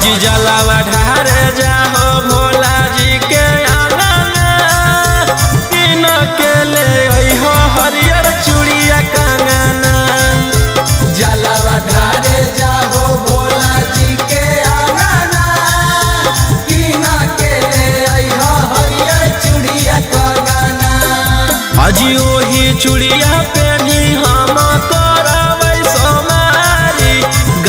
अजी जलावा ढारे जाहो भोला जी के आंगना किन के ले अइहो हरियर चूड़िया कंगना। जलावा ढारे जाहो भोला जी के आंगना किन के ले अइहो हरियर चूड़िया कंगना। अजी ओही चूड़िया पेनी हम करबै सोमारी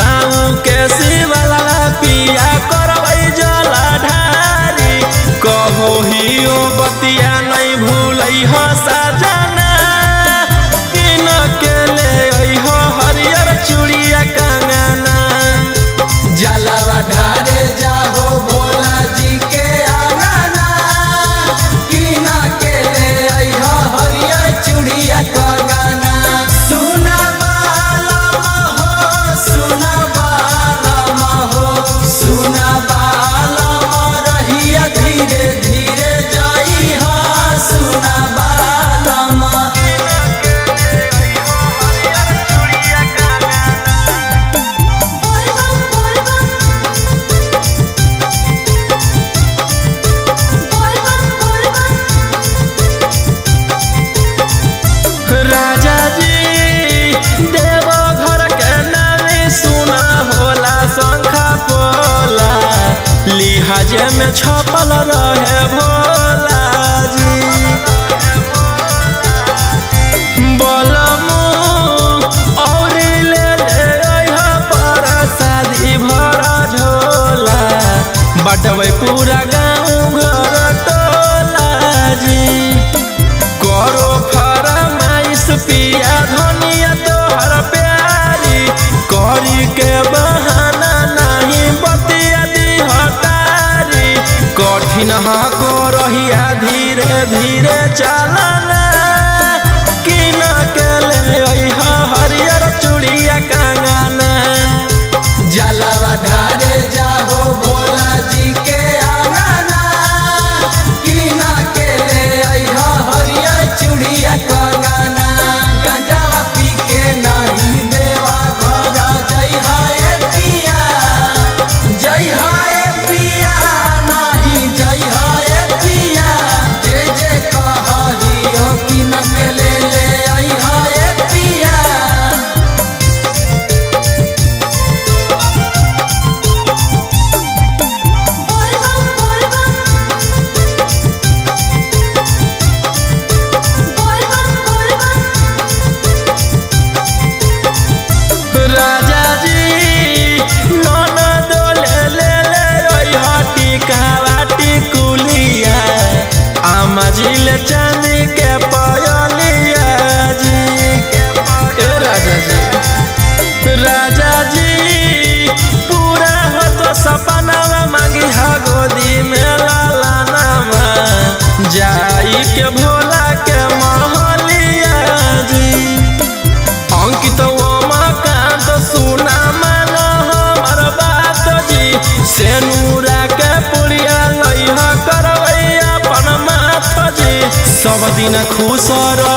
गाँव के शिवला पिया करबै जलाधारी। कहो ही ओ बतिया नहीं भूलै हो सजना किन के ले अइहो हरियर चूड़िया कंगना। जलावा ढारे जाहो भोला जी के आंगना किन के ले अइहो हरियर चूड़िया कंगना। सुना बालम हो सुना बालम हो सुना बालम रहिया धीरे धीरे जाइहा सुना बालम। राजा जी देवो घर के नामी सुना होला शंखा पोला लिहाजे में छपल रहे भोला जी। बोलमु और ले अइहो प्रसादी भरा झोला बटबै पूरा गाँव घर टोला जी। करो फरमाइश पिया धनिया तोहर प्यारी करी के बहाना नहीं बतिया दी हटारी। कठिन को रहिया धीरे धीरे चलना किन के ले अइहो हरियर चूड़िया कंगना। जलावा ढारे जाहो भोला जी के आंगना किन के ले अइहो हरियर चूड़िया कंगना। गंजावा पी के नहीं देवा घर जइहा ए पिया जइहा ए पिया नहीं जइहा ए पिया जे जे कहलियो किन के ले अइहा ए पिया। राजा जी ननद ले अइहो टिकावा टिकुलिया आमा जी ले चांदी के पयलिया जी। ए राजा जी पूरा हो तो सपनावा मांगी हा गोदी में लाला नामा जाई के भोला के महलिया जी। अंकित ओमाकांत सुना मानो हमर बात जी सेनुरा के पुड़िया लइहा करबै अपन माथ जी। सब दिन खुश रह